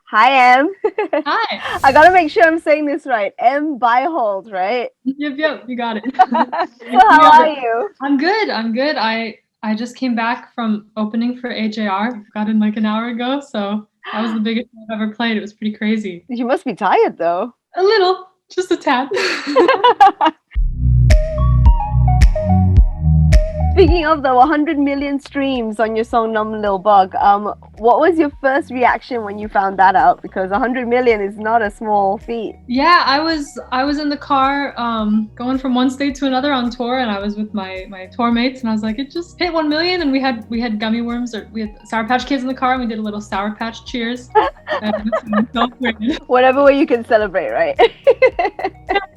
Hi, Em. Hi. I gotta make sure I'm saying this right. M. Beihold, right? Yep, you got it. So how are you? I'm good. I just came back from opening for HAR. Got in like an hour ago, so that was the biggest I've ever played. It was pretty crazy. You must be tired though. A little, just a tad. Speaking of the 100 million streams on your song Numb Little Bug, what was your first reaction when you found that out? Because 100 million is not a small feat. Yeah, I was in the car going from one state to another on tour, and I was with my tour mates, and I was like, it just hit 1 million, and we had gummy worms, or we had Sour Patch Kids in the car, and we did a little Sour Patch cheers. Whatever way you can celebrate, right?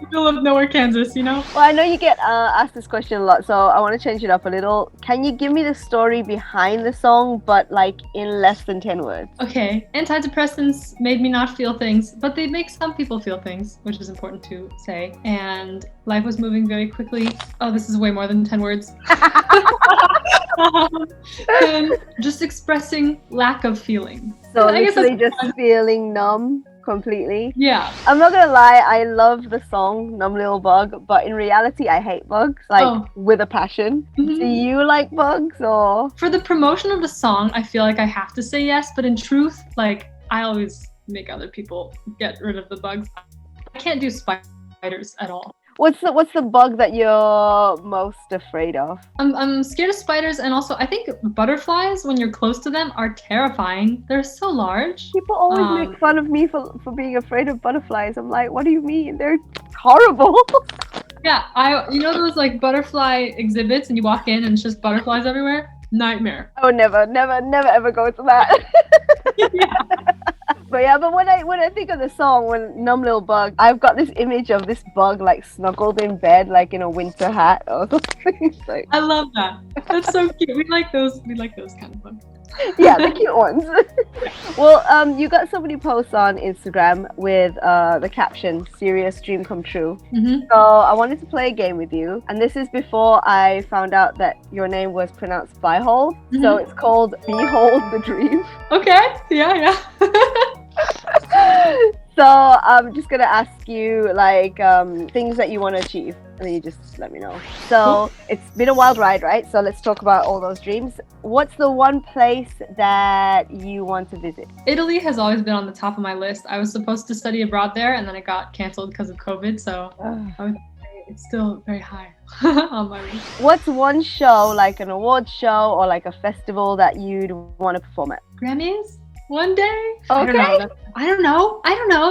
Middle of nowhere, Kansas, you know? Well, I know you get asked this question a lot, so I want to change it up a little. Can you give me the story behind the song, but like in less than 10 words? Okay, antidepressants made me not feel things, but they make some people feel things, which is important to say. And life was moving very quickly. Oh, this is way more than 10 words. And just expressing lack of feeling. So literally just feeling numb completely. Yeah. I'm not gonna lie, I love the song Numb Little Bug, but in reality I hate bugs, with a passion. Mm-hmm. Do you like bugs or? For the promotion of the song, I feel like I have to say yes, but in truth, like I always make other people get rid of the bugs. I can't do spiders at all. What's the bug that you're most afraid of? I'm scared of spiders, and also I think butterflies, when you're close to them, are terrifying. They're so large. People always make fun of me for being afraid of butterflies. I'm like, what do you mean? They're horrible. Yeah, you know those like butterfly exhibits, and you walk in and it's just butterflies everywhere? Nightmare. Oh, never ever go to that. Yeah. But when I think of the song, when Numb Little Bug, I've got this image of this bug like snuggled in bed, like in a winter hat or something. Like, I love that. That's so cute. We like those kind of bugs. Yeah, the cute ones. Well, you got so many posts on Instagram with the caption "Serious Dream Come True." Mm-hmm. So I wanted to play a game with you, and this is before I found out that your name was pronounced Beihold. Mm-hmm. So it's called Behold the Dream. Okay. Yeah. So I'm just gonna ask you like things that you want to achieve, and then you just let me know. So It's been a wild ride, right? So let's talk about all those dreams. What's the one place that you want to visit? Italy has always been on the top of my list. I was supposed to study abroad there, and then it got canceled because of COVID. So it's still very high on my list. What's one show, like an award show or like a festival, that you'd want to perform at? Grammys? One day? Okay. I don't know.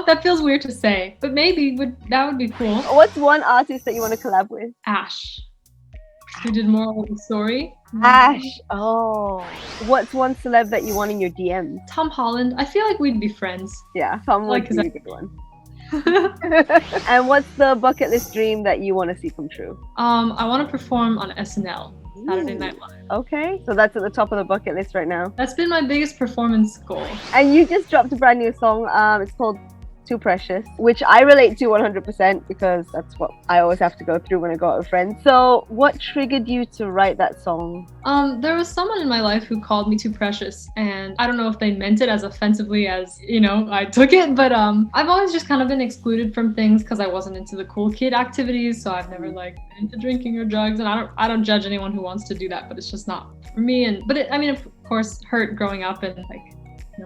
That feels weird to say, but maybe that would be cool. What's one artist that you want to collab with? Ash. Who did Moral of the Story? Ash. Oh. What's one celeb that you want in your DMs? Tom Holland. I feel like we'd be friends. Yeah, Tom would be a good one. And what's the bucket list dream that you want to see come true? I want to perform on SNL. Saturday Night Live. Okay, so that's at the top of the bucket list right now. That's been my biggest performance goal. And you just dropped a brand new song. It's called Too Precious, which I relate to 100% because that's what I always have to go through when I go out with friends. So what triggered you to write that song? There was someone in my life who called me too precious, and I don't know if they meant it as offensively as, I took it, but I've always just kind of been excluded from things because I wasn't into the cool kid activities, so I've never been into drinking or drugs, and I don't judge anyone who wants to do that, but it's just not for me. But it of course hurt growing up and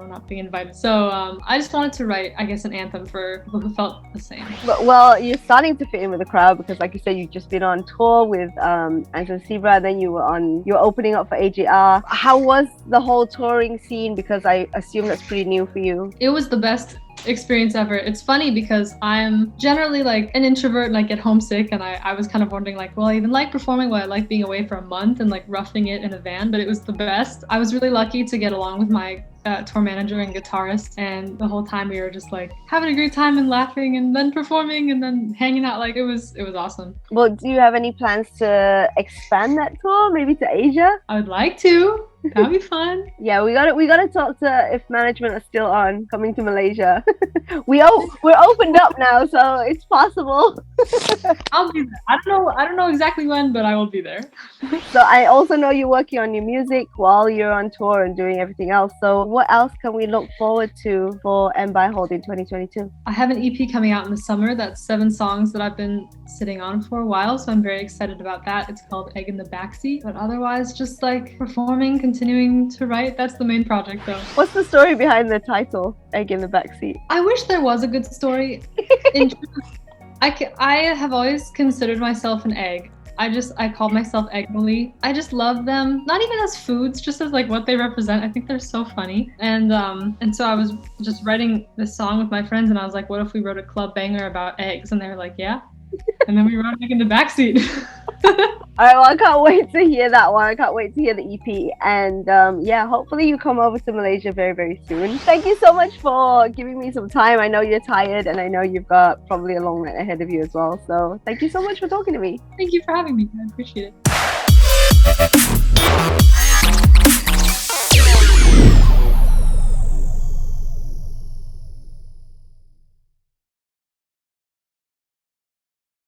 not being invited. So I just wanted to write, I guess, an anthem for people who felt the same. Well, you're starting to fit in with the crowd because, like you said, you've just been on tour with Anton Sebra, then you were opening up for AJR. How was the whole touring scene? Because I assume that's pretty new for you. It was the best experience ever. It's funny because I'm generally like an introvert and I get homesick, and I was kind of wondering will I even like performing? Will I like being away for a month and roughing it in a van? But it was the best. I was really lucky to get along with my tour manager and guitarist, and the whole time we were just having a great time and laughing and then performing and then hanging out. It was awesome. Well, do you have any plans to expand that tour, maybe to Asia? I would like to. That'd be fun. Yeah, we gotta talk to if management are still on coming to Malaysia. We're opened up now, so it's possible. I'll be there. I don't know exactly when, but I will be there. So I also know you're working on your music while you're on tour and doing everything else. So what else can we look forward to for Beihold in 2022? I have an EP coming out in the summer. That's 7 songs that I've been sitting on for a while, so I'm very excited about that. It's called Egg in the Backseat. But otherwise, just like performing, continuing to write. That's the main project, though. What's the story behind the title, Egg in the Backseat? I wish there was a good story. In truth, I have always considered myself an egg. I call myself Eggmally. I just love them, not even as foods, just as like what they represent. I think they're so funny. And so I was just writing this song with my friends, and I was like, what if we wrote a club banger about eggs? And they were like, yeah. And then we wrote Egg in the Backseat. All right, well, I can't wait to hear that one. I can't wait to hear the EP. And yeah, hopefully you come over to Malaysia very, very soon. Thank you so much for giving me some time. I know you're tired, and I know you've got probably a long night ahead of you as well. So thank you so much for talking to me. Thank you for having me. I appreciate it.